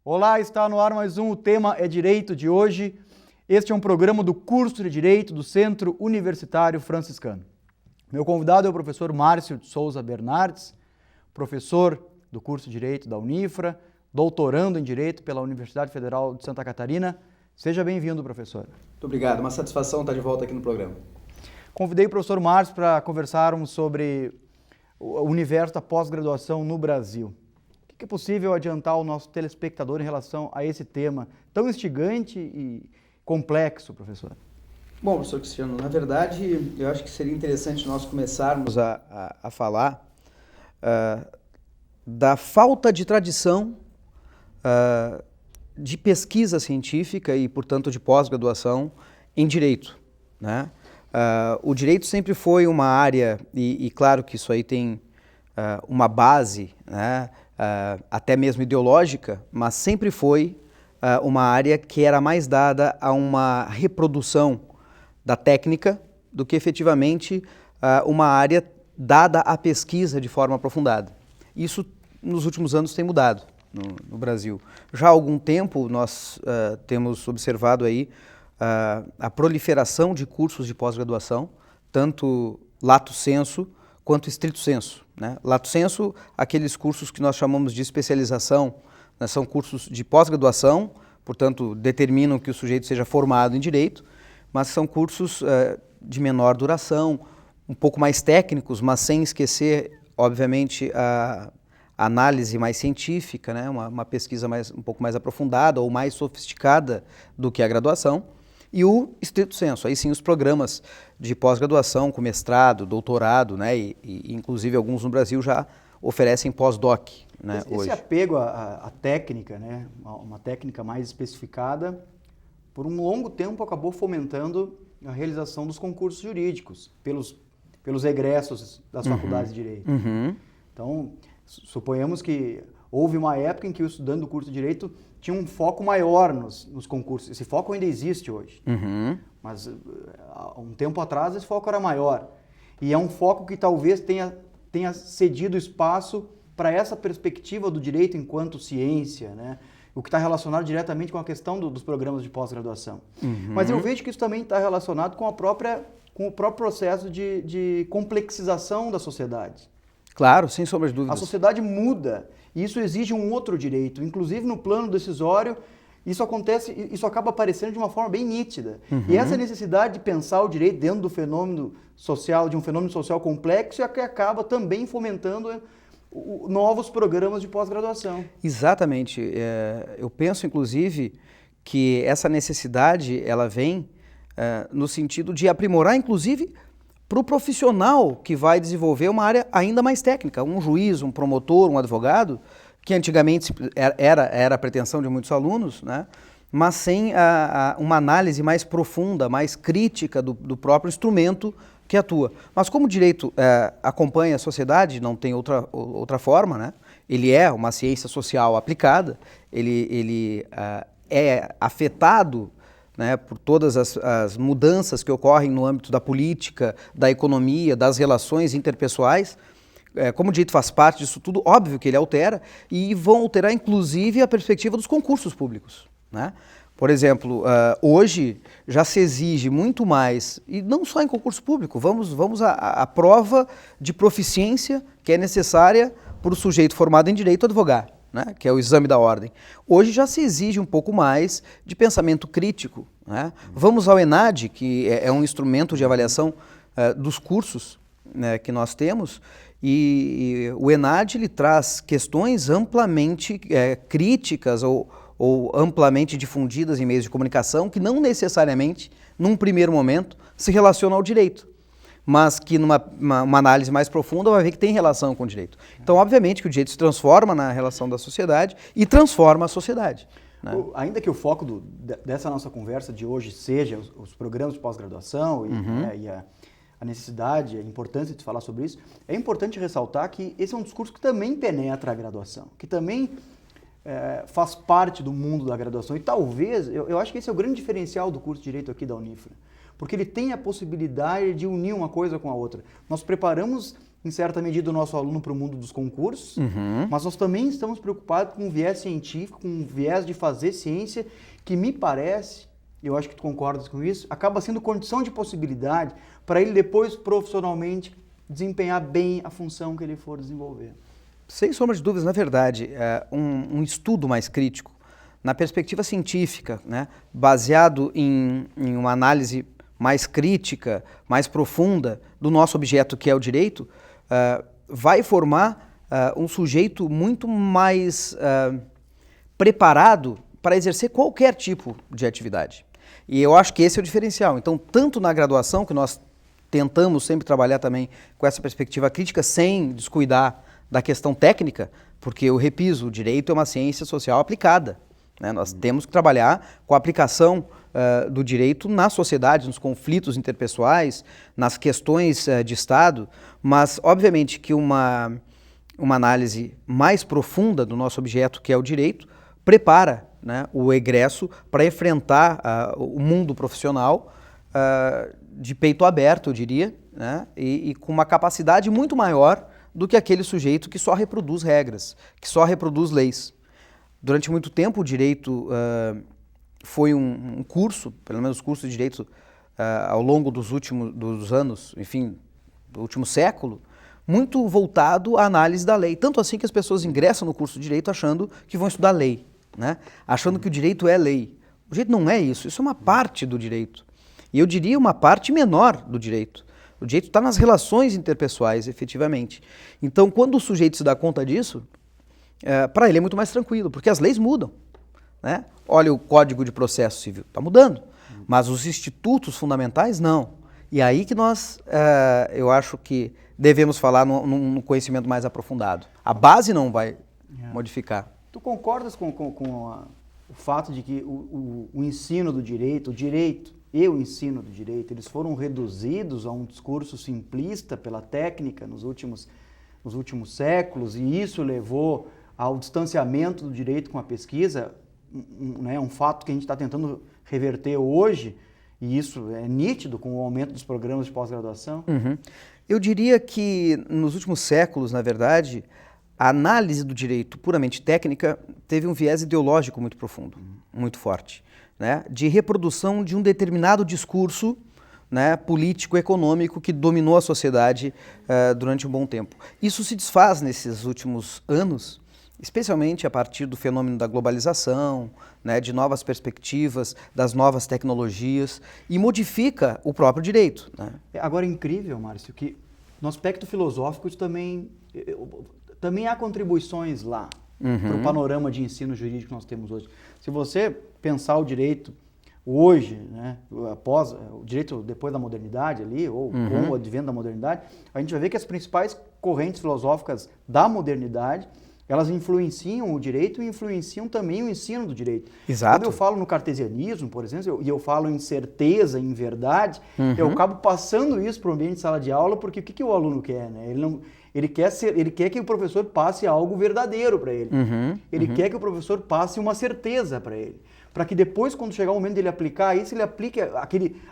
Olá, está no ar mais um O Tema é Direito de hoje. Este é um programa do curso de Direito do Centro Universitário Franciscano. Meu convidado é o professor Márcio de Souza Bernardes, professor do curso de Direito da Unifra, doutorando em Direito pela Universidade Federal de Santa Catarina. Seja bem-vindo, professor. Muito obrigado, uma satisfação estar de volta aqui no programa. Convidei o professor Márcio para conversarmos sobre o universo da pós-graduação no Brasil. O que é possível adiantar ao nosso telespectador em relação a esse tema tão instigante e complexo, professor? Bom, professor Cristiano, na verdade, eu acho que seria interessante nós começarmos a falar da falta de tradição de pesquisa científica e, portanto, de pós-graduação em direito, né? O direito sempre foi uma área, e claro que isso aí tem uma base, né, até mesmo ideológica, mas sempre foi uma área que era mais dada a uma reprodução da técnica do que efetivamente uma área dada à pesquisa de forma aprofundada. Isso nos últimos anos tem mudado no Brasil. Já há algum tempo nós temos observado aí a proliferação de cursos de pós-graduação, tanto lato sensu quanto stricto sensu, né? Lato sensu, aqueles cursos que nós chamamos de especialização, né? São cursos de pós-graduação, portanto determinam que o sujeito seja formado em direito, mas são cursos de menor duração, um pouco mais técnicos, mas sem esquecer, obviamente, a análise mais científica, né? Uma pesquisa um pouco mais aprofundada ou mais sofisticada do que a graduação. E o stricto sensu, aí sim os programas de pós-graduação com mestrado, doutorado, né? E inclusive alguns no Brasil já oferecem pós-doc, né, hoje. Esse apego à técnica, né? Uma técnica mais especificada, por um longo tempo acabou fomentando a realização dos concursos jurídicos pelos egressos das faculdades de Direito. Então, suponhamos que houve uma época em que o estudante do curso de Direito tinha um foco maior nos concursos. Esse foco ainda existe hoje, mas há um tempo atrás esse foco era maior. E é um foco que talvez tenha cedido espaço para essa perspectiva do direito enquanto ciência, né? O que está relacionado diretamente com a questão dos programas de pós-graduação. Mas eu vejo que isso também está relacionado com o próprio processo de complexização da sociedade. Claro, sem sombra de dúvidas. A sociedade muda e isso exige um outro direito. Inclusive no plano decisório, isso acaba aparecendo de uma forma bem nítida. E essa necessidade de pensar o direito dentro do fenômeno social, de um fenômeno social complexo, é que acaba também fomentando novos programas de pós-graduação. Exatamente. Eu penso, inclusive, que essa necessidade ela vem no sentido de aprimorar, inclusive, para o profissional que vai desenvolver uma área ainda mais técnica, um juiz, um promotor, um advogado, que antigamente era a pretensão de muitos alunos, né? Mas sem uma análise mais profunda, mais crítica do próprio instrumento que atua. Mas como o direito acompanha a sociedade, não tem outra forma, né? Ele é uma ciência social aplicada, ele é afetado, né, por todas as mudanças que ocorrem no âmbito da política, da economia, das relações interpessoais. Como o direito faz parte disso tudo, óbvio que ele altera, e vão alterar inclusive a perspectiva dos concursos públicos, né? Por exemplo, hoje já se exige muito mais, e não só em concurso público, vamos à prova de proficiência que é necessária para o sujeito formado em direito advogar, né, que é o exame da ordem. Hoje já se exige um pouco mais de pensamento crítico, né? Vamos ao ENAD, que é um instrumento de avaliação dos cursos, né, que nós temos, e o ENAD ele traz questões amplamente críticas ou amplamente difundidas em meios de comunicação que não necessariamente, num primeiro momento, se relacionam ao direito, mas que numa análise mais profunda vai ver que tem relação com o direito. Então, obviamente que o direito se transforma na relação da sociedade e transforma a sociedade, né? Ainda que o foco dessa nossa conversa de hoje seja os programas de pós-graduação e a necessidade, a importância de falar sobre isso, é importante ressaltar que esse é um discurso que também penetra a graduação, que também faz parte do mundo da graduação. E talvez, eu acho que esse é o grande diferencial do curso de Direito aqui da Unifra, porque ele tem a possibilidade de unir uma coisa com a outra. Nós preparamos em certa medida, o nosso aluno para o mundo dos concursos, mas nós também estamos preocupados com um viés científico, com um viés de fazer ciência, que me parece, eu acho que tu concordas com isso, acaba sendo condição de possibilidade para ele depois, profissionalmente, desempenhar bem a função que ele for desenvolver. Sem sombra de dúvidas, na verdade, um estudo mais crítico, na perspectiva científica, né, baseado em uma análise mais crítica, mais profunda do nosso objeto, que é o direito, vai formar um sujeito muito mais preparado para exercer qualquer tipo de atividade. E eu acho que esse é o diferencial. Então, tanto na graduação, que nós tentamos sempre trabalhar também com essa perspectiva crítica, sem descuidar da questão técnica, porque eu repiso, o direito é uma ciência social aplicada, né? Nós temos que trabalhar com a aplicação do direito na sociedade, nos conflitos interpessoais, nas questões de Estado, mas obviamente que uma análise mais profunda do nosso objeto, que é o direito, prepara, né, o egresso para enfrentar o mundo profissional de peito aberto, eu diria, né, e com uma capacidade muito maior do que aquele sujeito que só reproduz regras, que só reproduz leis. Durante muito tempo o direito foi um curso, pelo menos curso de direito ao longo dos anos, enfim, do último século, muito voltado à análise da lei. Tanto assim que as pessoas ingressam no curso de direito achando que vão estudar lei, né? Achando que o direito é lei. O direito não é isso, isso é uma parte do direito. E eu diria uma parte menor do direito. O direito está nas relações interpessoais, efetivamente. Então, quando o sujeito se dá conta disso, para ele é muito mais tranquilo, porque as leis mudam, né? Olha, o Código de Processo Civil está mudando, mas os institutos fundamentais não. E aí que nós, eu acho que devemos falar num conhecimento mais aprofundado. A base não vai modificar. Tu concordas com o fato de que o ensino do direito, o direito e o ensino do direito, eles foram reduzidos a um discurso simplista pela técnica nos últimos séculos, e isso levou ao distanciamento do direito com a pesquisa, né, um fato que a gente está tentando reverter hoje, e isso é nítido com o aumento dos programas de pós-graduação? Eu diria que nos últimos séculos, na verdade, a análise do direito puramente técnica teve um viés ideológico muito profundo, muito forte, né, de reprodução de um determinado discurso, né, político-econômico que dominou a sociedade durante um bom tempo. Isso se desfaz nesses últimos anos, especialmente a partir do fenômeno da globalização, né, de novas perspectivas, das novas tecnologias, e modifica o próprio direito, né? Agora é incrível, Márcio, que no aspecto filosófico também há contribuições lá para o panorama de ensino jurídico que nós temos hoje. Se você pensar o direito hoje, né, após o direito depois da modernidade ali, ou com o advento da modernidade, a gente vai ver que as principais correntes filosóficas da modernidade, elas influenciam o direito e influenciam também o ensino do direito. Exato. Quando eu falo no cartesianismo, por exemplo, e eu falo em certeza, em verdade, eu acabo passando isso para o ambiente de sala de aula, porque o que o aluno quer, né? Ele quer que o professor passe algo verdadeiro para ele. Ele quer que o professor passe uma certeza para ele. Para que depois, quando chegar o momento dele aplicar isso, ele aplique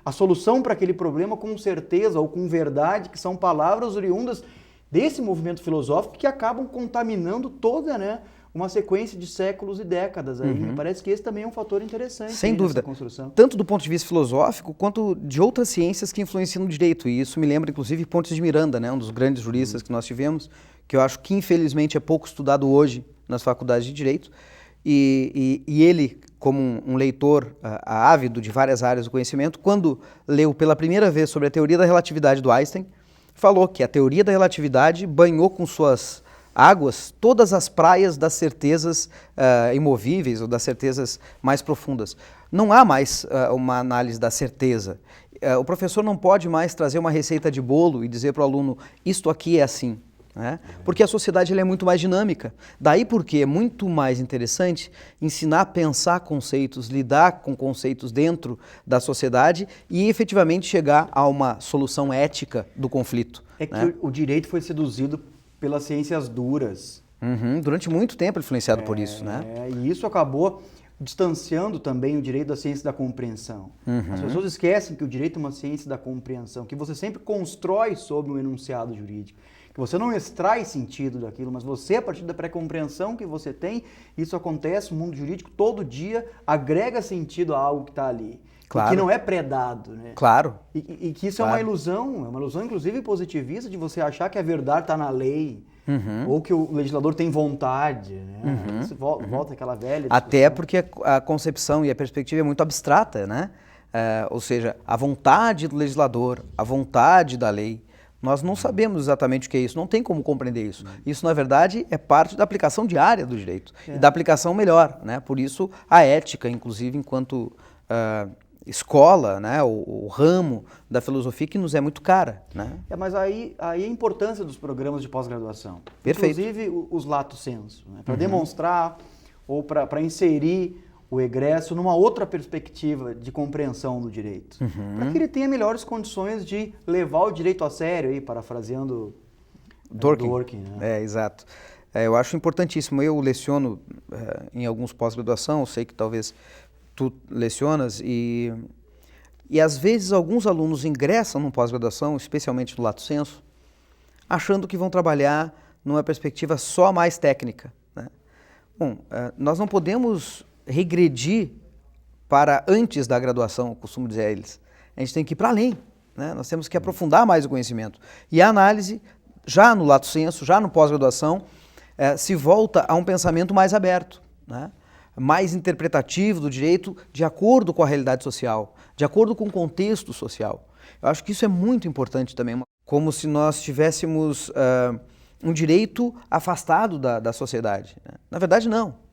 a solução para aquele problema com certeza ou com verdade, que são palavras oriundas desse movimento filosófico que acabam contaminando toda, né, uma sequência de séculos e décadas. Aí. Me parece que esse também é um fator interessante. Sem dúvida. Nessa construção. Tanto do ponto de vista filosófico, quanto de outras ciências que influenciam no direito. E isso me lembra, inclusive, Pontes de Miranda, né, um dos grandes juristas que nós tivemos, que eu acho que, infelizmente, é pouco estudado hoje nas faculdades de Direito. E ele, como um leitor ávido de várias áreas do conhecimento, quando leu pela primeira vez sobre a teoria da relatividade do Einstein, falou que a teoria da relatividade banhou com suas águas todas as praias das certezas imovíveis ou das certezas mais profundas. Não há mais uma análise da certeza. O professor não pode mais trazer uma receita de bolo e dizer para o aluno, isto aqui é assim. Né? Porque a sociedade ela é muito mais dinâmica. Daí porque é muito mais interessante ensinar a pensar conceitos, lidar com conceitos dentro da sociedade e efetivamente chegar a uma solução ética do conflito. É que o direito foi seduzido pelas ciências duras. Durante muito tempo influenciado por isso, né? E isso acabou distanciando também o direito da ciência da compreensão. As pessoas esquecem que o direito é uma ciência da compreensão, que você sempre constrói sobre um enunciado jurídico. que você não extrai sentido daquilo, mas você, a partir da pré-compreensão que você tem, isso acontece no mundo jurídico todo dia, agrega sentido a algo que está ali. Claro. E que não é predado, né? Claro. E que isso Claro. é uma ilusão inclusive positivista, de você achar que a verdade está na lei, ou que o legislador tem vontade, né? Isso volta àquela velha discussão. Até porque a concepção e a perspectiva é muito abstrata, né? Ou seja, a vontade do legislador, a vontade da lei, nós não sabemos exatamente o que é isso, não tem como compreender isso. Isso, na verdade, é parte da aplicação diária do direito, e da aplicação melhor, né? Por isso, a ética, inclusive, enquanto escola, né? O ramo da filosofia que nos é muito cara, né? Mas aí a importância dos programas de pós-graduação. Perfeito. Inclusive os lato sensu, né? Para demonstrar ou para inserir o egresso numa outra perspectiva de compreensão do direito. Para que ele tenha melhores condições de levar o direito a sério, aí, parafraseando Dworkin, né? Exato. Eu acho importantíssimo. Eu leciono em alguns pós-graduação, eu sei que talvez tu lecionas, e às vezes alguns alunos ingressam numa pós-graduação, especialmente no lato sensu, achando que vão trabalhar numa perspectiva só mais técnica, né? Bom, nós não podemos regredir para antes da graduação, eu costumo dizer a eles. A gente tem que ir para além, né? Nós temos que aprofundar mais o conhecimento. E a análise, já no lato sensu, já no pós-graduação, se volta a um pensamento mais aberto, né? Mais interpretativo do direito, de acordo com a realidade social, de acordo com o contexto social. Eu acho que isso é muito importante também, como se nós tivéssemos um direito afastado da sociedade, né? Na verdade, não.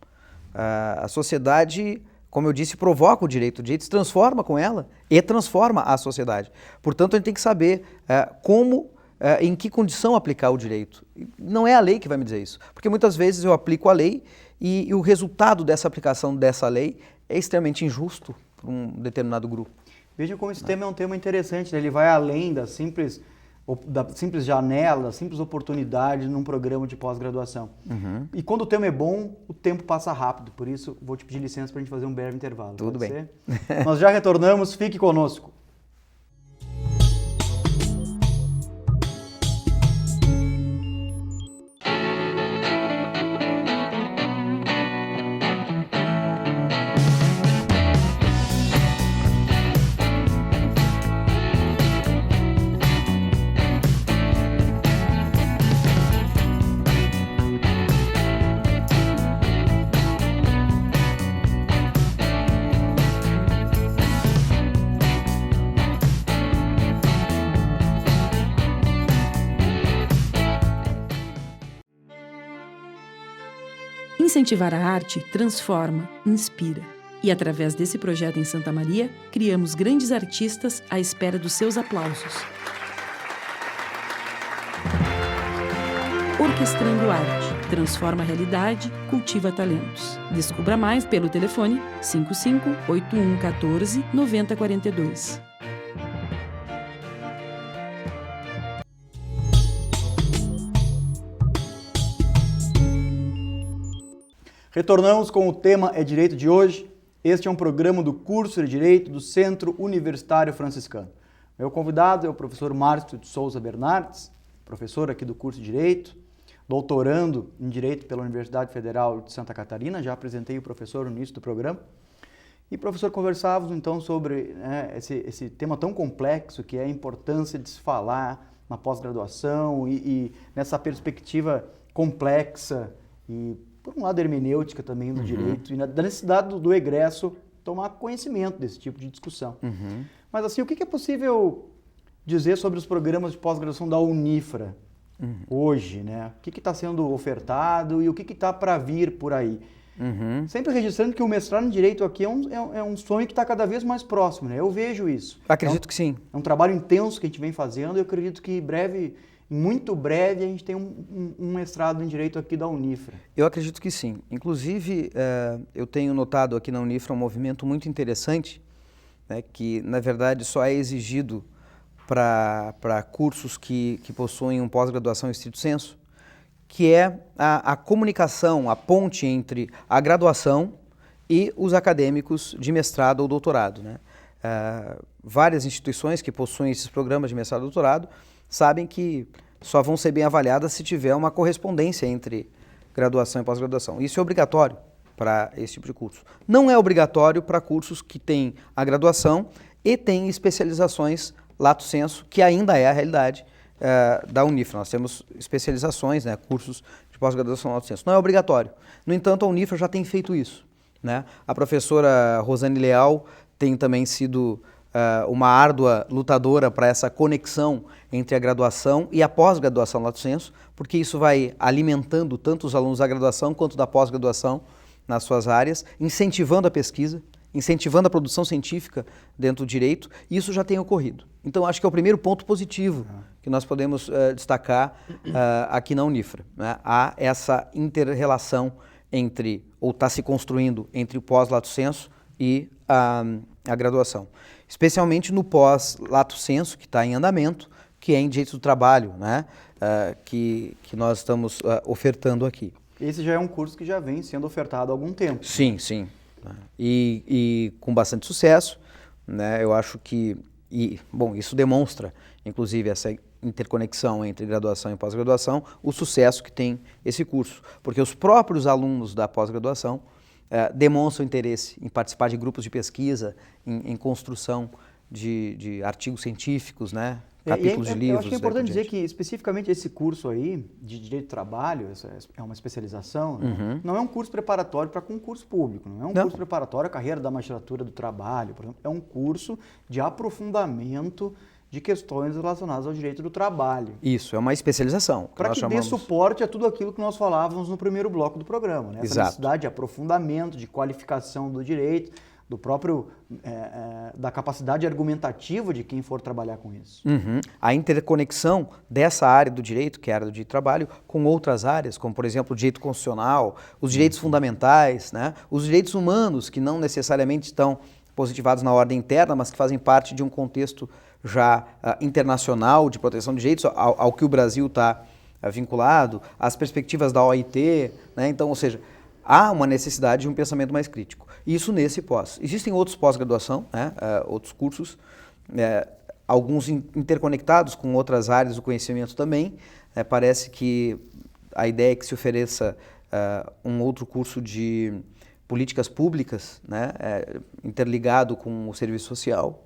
A sociedade, como eu disse, provoca o direito se transforma com ela e transforma a sociedade. Portanto, a gente tem que saber como, em que condição aplicar o direito. Não é a lei que vai me dizer isso, porque muitas vezes eu aplico a lei e o resultado dessa aplicação dessa lei é extremamente injusto para um determinado grupo. Veja como esse tema é um tema interessante, né? Ele vai além da simples janela, da simples oportunidade num programa de pós-graduação. E quando o tema é bom, o tempo passa rápido. Por isso, vou te pedir licença para a gente fazer um breve intervalo. Tudo bem. Ser? Nós já retornamos, fique conosco. Incentivar a arte transforma, inspira. E através desse projeto em Santa Maria, criamos grandes artistas à espera dos seus aplausos. Orquestrando Arte. Transforma a realidade, cultiva talentos. Descubra mais pelo telefone 55 8114 9042. Retornamos com o tema É Direito de hoje. Este é um programa do curso de Direito do Centro Universitário Franciscano. Meu convidado é o professor Márcio de Souza Bernardes, professor aqui do curso de Direito, doutorando em Direito pela Universidade Federal de Santa Catarina. Já apresentei o professor no início do programa. E, professor, conversávamos então sobre esse tema tão complexo que é a importância de se falar na pós-graduação e nessa perspectiva complexa e, por um lado, hermenêutica também do direito e da necessidade do egresso tomar conhecimento desse tipo de discussão. Mas, assim, o que é possível dizer sobre os programas de pós-graduação da Unifra hoje, né? O que está sendo ofertado e o que está para vir por aí? Sempre registrando que o mestrado em Direito aqui é um sonho que está cada vez mais próximo, né? Eu vejo isso. Acredito que sim. É um trabalho intenso que a gente vem fazendo e eu acredito que muito breve, a gente tem um mestrado em Direito aqui da Unifra. Eu acredito que sim. Inclusive, eu tenho notado aqui na Unifra um movimento muito interessante, né, que, na verdade, só é exigido para cursos que possuem um pós-graduação em estrito sensu, que é a comunicação, a ponte entre a graduação e os acadêmicos de mestrado ou doutorado, né? Várias instituições que possuem esses programas de mestrado e doutorado sabem que só vão ser bem avaliadas se tiver uma correspondência entre graduação e pós-graduação. Isso é obrigatório para esse tipo de curso. Não é obrigatório para cursos que têm a graduação e têm especializações lato sensu, que ainda é a realidade da Unifra. Nós temos especializações, né, cursos de pós-graduação lato sensu. Não é obrigatório. No entanto, a Unifra já tem feito isso, né? A professora Rosane Leal tem também sido uma árdua lutadora para essa conexão entre a graduação e a pós-graduação lato sensu, porque isso vai alimentando tanto os alunos da graduação quanto da pós-graduação nas suas áreas, incentivando a pesquisa, incentivando a produção científica dentro do direito, e isso já tem ocorrido. Então, acho que é o primeiro ponto positivo que nós podemos destacar aqui na Unifra, né? Há essa inter-relação entre, ou está se construindo, entre o pós-lato sensu e a graduação. Especialmente no pós-lato sensu, que está em andamento, que é em direito do trabalho, né? Que nós estamos ofertando aqui. Esse já é um curso que já vem sendo ofertado há algum tempo. Sim, sim. E com bastante sucesso, né? Eu acho que, bom, isso demonstra, inclusive, essa interconexão entre graduação e pós-graduação, o sucesso que tem esse curso, porque os próprios alunos da pós-graduação demonstram interesse em participar de grupos de pesquisa, em construção de artigos científicos, né? Capítulos de livros. Eu acho que é importante dizer que, especificamente, esse curso aí, de Direito do Trabalho, é uma especialização, né? Não é um curso preparatório para concurso público, não é um curso preparatório à carreira da magistratura do trabalho, por exemplo, é um curso de aprofundamento de questões relacionadas ao direito do trabalho. Isso, é uma especialização. Para que dê suporte a tudo aquilo que nós falávamos no primeiro bloco do programa, né? Essa necessidade de aprofundamento, de qualificação do direito, do próprio, da capacidade argumentativa de quem for trabalhar com isso. A interconexão dessa área do direito, que é a área do direito do trabalho, com outras áreas, como por exemplo o direito constitucional, os direitos fundamentais, né? Os direitos humanos, que não necessariamente estão positivados na ordem interna, mas que fazem parte de um contexto já internacional de proteção de direitos, ao que o Brasil está vinculado, as perspectivas da OIT, né? Então, ou seja, há uma necessidade de um pensamento mais crítico. Isso nesse pós. Existem outros pós-graduação, né? Outros cursos, alguns interconectados com outras áreas do conhecimento também. Parece que a ideia é que se ofereça um outro curso de políticas públicas, né? Interligado com o serviço social.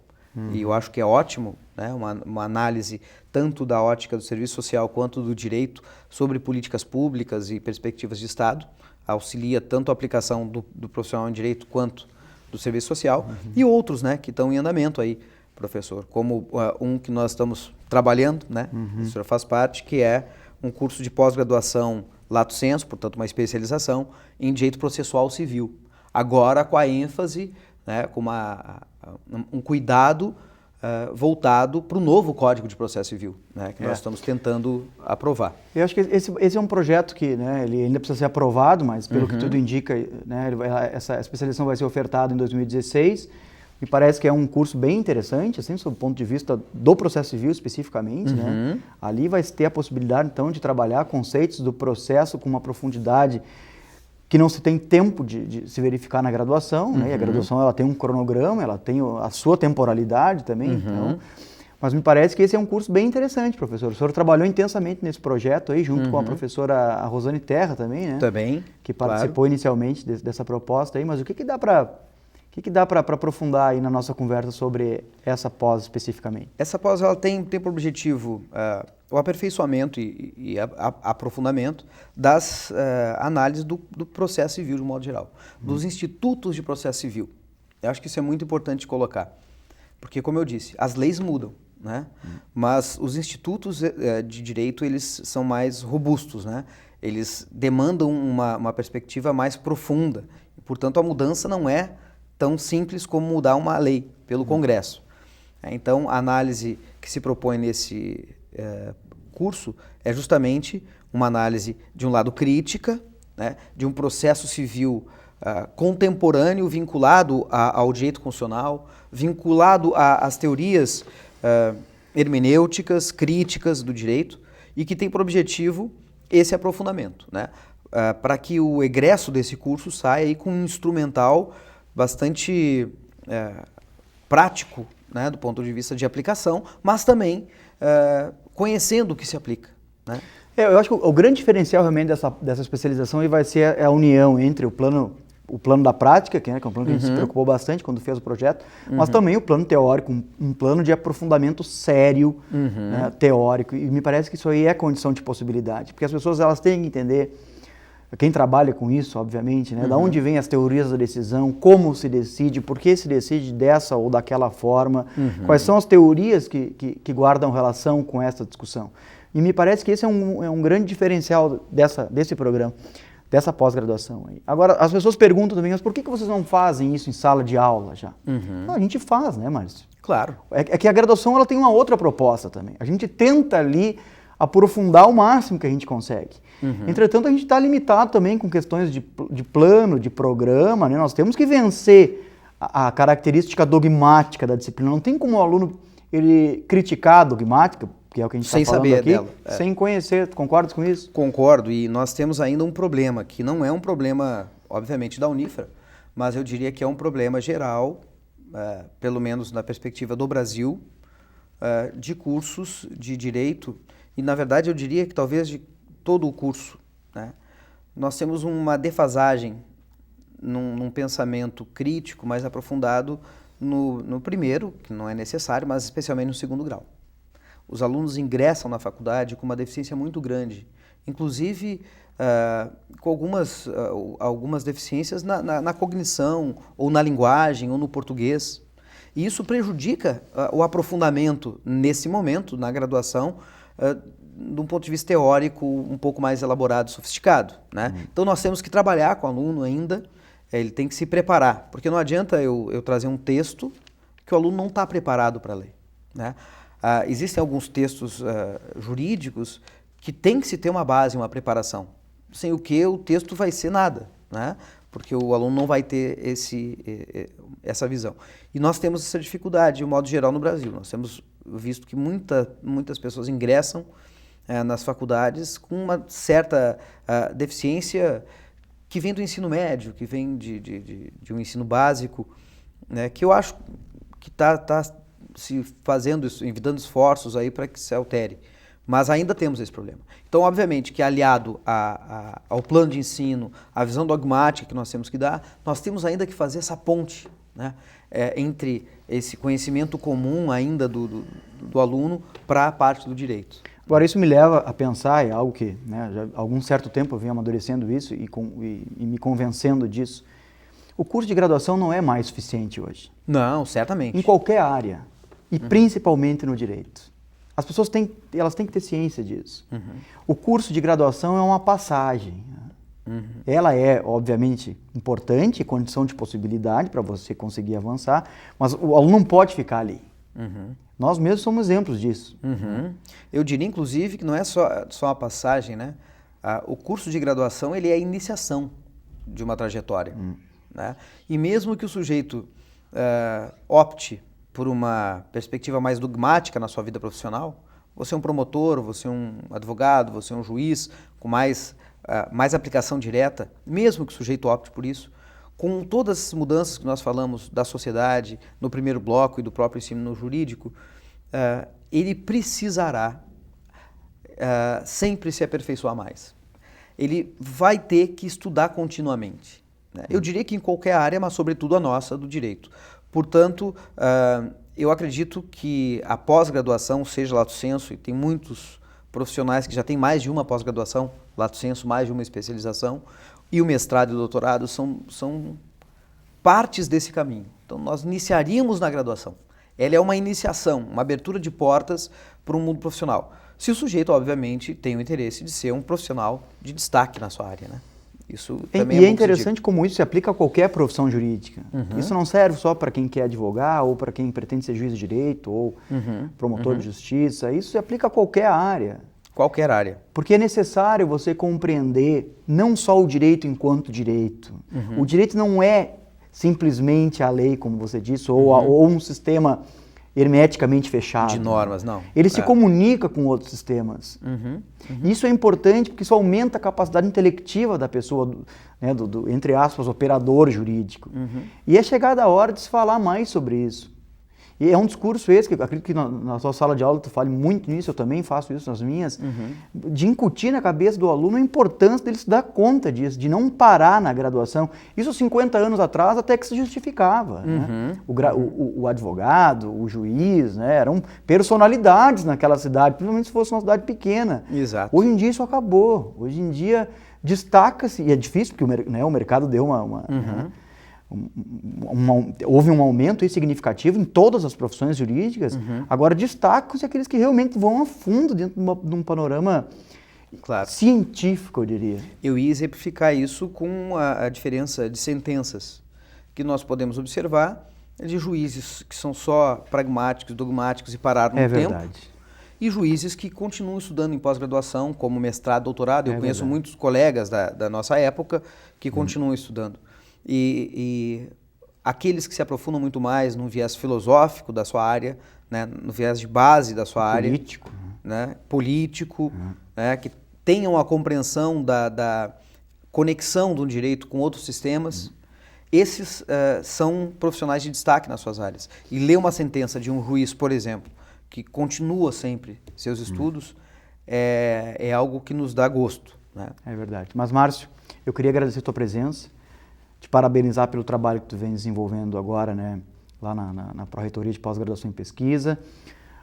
E eu acho que é ótimo, né? Uma análise tanto da ótica do serviço social quanto do direito sobre políticas públicas e perspectivas de Estado. Auxilia tanto a aplicação do profissional em direito quanto do serviço social, e outros, né, que estão em andamento aí, professor, como um que nós estamos trabalhando, né, o senhor faz parte, que é um curso de pós-graduação lato sensu, portanto uma especialização em direito processual civil, agora com a ênfase, né, com um cuidado voltado para o novo Código de Processo Civil, né, que nós estamos tentando aprovar. Eu acho que esse é um projeto que, né, ele ainda precisa ser aprovado, mas pelo que tudo indica, né, essa especialização vai ser ofertada em 2016. Me parece que é um curso bem interessante, assim, sob o ponto de vista do processo civil especificamente, né? Ali vai ter a possibilidade, então, de trabalhar conceitos do processo com uma profundidade que não se tem tempo de se verificar na graduação, né? E a graduação ela tem um cronograma, ela tem a sua temporalidade também, então, mas me parece que esse é um curso bem interessante, professor. O senhor trabalhou intensamente nesse projeto aí, junto com a professora Rosane Terra também, né? Também, que participou inicialmente dessa proposta aí, mas o que dá para aprofundar aí na nossa conversa sobre essa pós especificamente? Essa pós ela tem por objetivo o aperfeiçoamento e aprofundamento das análises do processo civil de modo geral, dos institutos de processo civil. Eu acho que isso é muito importante colocar, porque, como eu disse, as leis mudam, né? Mas os institutos de direito, eles são mais robustos, né? Eles demandam uma perspectiva mais profunda, e, portanto, a mudança não é tão simples como mudar uma lei pelo Congresso. Então, a análise que se propõe nesse curso é justamente uma análise, de um lado, crítica, né, de um processo civil contemporâneo vinculado ao direito constitucional, vinculado às teorias hermenêuticas, críticas do direito, e que tem por objetivo esse aprofundamento, né, para que o egresso desse curso saia aí com um instrumental bastante prático, né, do ponto de vista de aplicação, mas também conhecendo o que se aplica, né? Eu acho que o grande diferencial realmente dessa especialização aí vai ser a união entre o plano da prática, que é um plano que a gente se preocupou bastante quando fez o projeto, mas também o plano teórico, um plano de aprofundamento sério, né, teórico, e me parece que isso aí é condição de possibilidade, porque as pessoas elas têm que entender, quem trabalha com isso, obviamente, né, da onde vêm as teorias da decisão, como se decide, por que se decide dessa ou daquela forma, quais são as teorias que guardam relação com essa discussão. E me parece que esse é um grande diferencial desse programa, dessa pós-graduação aí. Agora, as pessoas perguntam também, mas por que vocês não fazem isso em sala de aula já? Não, a gente faz, né, Márcio? Claro. É que a graduação ela tem uma outra proposta também. A gente tenta ali aprofundar o máximo que a gente consegue. Entretanto, a gente está limitado também com questões de plano, de programa, né? Nós temos que vencer a característica dogmática da disciplina. Não tem como o aluno ele criticar a dogmática, que é o que a gente está falando aqui, dela. Sem conhecer. Concordas com isso? Concordo, e nós temos ainda um problema, que não é um problema, obviamente, da Unifra, mas eu diria que é um problema geral, pelo menos na perspectiva do Brasil, de cursos de direito, e na verdade eu diria que talvez de todo o curso, né? Nós temos uma defasagem num pensamento crítico mais aprofundado no primeiro, que não é necessário, mas especialmente no segundo grau. Os alunos ingressam na faculdade com uma deficiência muito grande, inclusive com algumas deficiências na cognição, ou na linguagem, ou no português. E isso prejudica o aprofundamento nesse momento, na graduação, de um ponto de vista teórico um pouco mais elaborado e sofisticado, né? Então nós temos que trabalhar com o aluno ainda, ele tem que se preparar, porque não adianta eu trazer um texto que o aluno não está preparado para ler, né? Existem alguns textos jurídicos que tem que se ter uma base, uma preparação, sem o que o texto vai ser nada, né? Porque o aluno não vai ter essa visão. E nós temos essa dificuldade, de um modo geral, no Brasil. Nós temos visto que muitas pessoas ingressam nas faculdades com uma certa deficiência que vem do ensino médio, que vem de um ensino básico, né? Que eu acho que está se fazendo isso, dando esforços aí para que se altere. Mas ainda temos esse problema. Então, obviamente, que aliado ao plano de ensino, à visão dogmática que nós temos que dar, nós temos ainda que fazer essa ponte, né, entre esse conhecimento comum ainda do aluno para a parte do direito. Agora, isso me leva a pensar, é algo que, né, já há algum certo tempo eu venho amadurecendo isso e me convencendo disso. O curso de graduação não é mais suficiente hoje. Não, certamente. Em qualquer área, e principalmente no direito. As pessoas elas têm que ter ciência disso. O curso de graduação é uma passagem. Ela é, obviamente, importante, condição de possibilidade para você conseguir avançar, mas o aluno não pode ficar ali. Nós mesmos somos exemplos disso. Eu diria, inclusive, que não é só uma passagem, né? O curso de graduação ele é a iniciação de uma trajetória. Né? E mesmo que o sujeito opte por uma perspectiva mais dogmática na sua vida profissional, você é um promotor, você é um advogado, você é um juiz com mais aplicação direta, mesmo que o sujeito opte por isso, com todas as mudanças que nós falamos da sociedade, no primeiro bloco e do próprio ensino jurídico, ele precisará sempre se aperfeiçoar mais. Ele vai ter que estudar continuamente, né? Eu diria que em qualquer área, mas sobretudo a nossa, do direito. Portanto, eu acredito que a pós-graduação, seja lato sensu, e tem muitos profissionais que já têm mais de uma pós-graduação, lato sensu, mais de uma especialização, e o mestrado e o doutorado são partes desse caminho. Então, nós iniciaríamos na graduação. Ela é uma iniciação, uma abertura de portas para um mundo profissional. Se o sujeito, obviamente, tem o interesse de ser um profissional de destaque na sua área, né? Isso também é interessante como isso se aplica a qualquer profissão jurídica. Isso não serve só para quem quer advogar, ou para quem pretende ser juiz de direito, ou promotor de justiça. Isso se aplica a qualquer área. Qualquer área. Porque é necessário você compreender não só o direito enquanto direito. O direito não é simplesmente a lei, como você disse, ou um sistema hermeticamente fechado. De normas, não. Ele se comunica com outros sistemas. Isso é importante porque isso aumenta a capacidade intelectiva da pessoa, né, do entre aspas, operador jurídico. E é chegada a hora de se falar mais sobre isso. E é um discurso esse, que eu acredito que na sua sala de aula tu fale muito nisso, eu também faço isso nas minhas, de incutir na cabeça do aluno a importância dele se dar conta disso, de não parar na graduação. Isso 50 anos atrás até que se justificava. Né? O advogado, o juiz, né? Eram personalidades naquela cidade, principalmente se fosse uma cidade pequena. Exato. Hoje em dia isso acabou. Hoje em dia destaca-se, e é difícil porque o mercado deu houve um aumento significativo em todas as profissões jurídicas. Agora destacam-se aqueles que realmente vão a fundo dentro de um panorama científico, eu diria. Eu ia exemplificar isso com a diferença de sentenças que nós podemos observar de juízes que são só pragmáticos, dogmáticos e pararam no tempo. Verdade. E juízes que continuam estudando em pós-graduação, como mestrado, doutorado. Eu conheço muitos colegas da nossa época que continuam estudando. E aqueles que se aprofundam muito mais no viés filosófico da sua área, né, no viés de base da sua área. Político, né, que tenham a compreensão da conexão do direito com outros sistemas. Esses são profissionais de destaque nas suas áreas. E ler uma sentença de um juiz, por exemplo, que continua sempre seus estudos, é algo que nos dá gosto. Né? É verdade. Mas, Márcio, eu queria agradecer a tua presença, te parabenizar pelo trabalho que tu vem desenvolvendo agora, né, lá na Pró-Reitoria de Pós-Graduação em Pesquisa,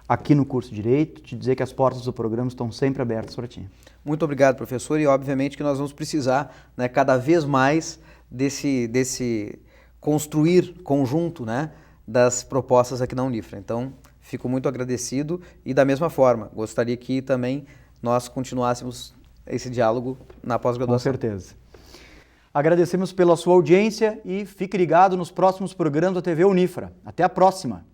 aqui no curso de Direito, te dizer que as portas do programa estão sempre abertas para ti. Muito obrigado, professor, e obviamente que nós vamos precisar, né, cada vez mais desse construir conjunto, né, das propostas aqui na Unifra. Então, fico muito agradecido e, da mesma forma, gostaria que também nós continuássemos esse diálogo na pós-graduação. Com certeza. Agradecemos pela sua audiência e fique ligado nos próximos programas da TV Unifra. Até a próxima!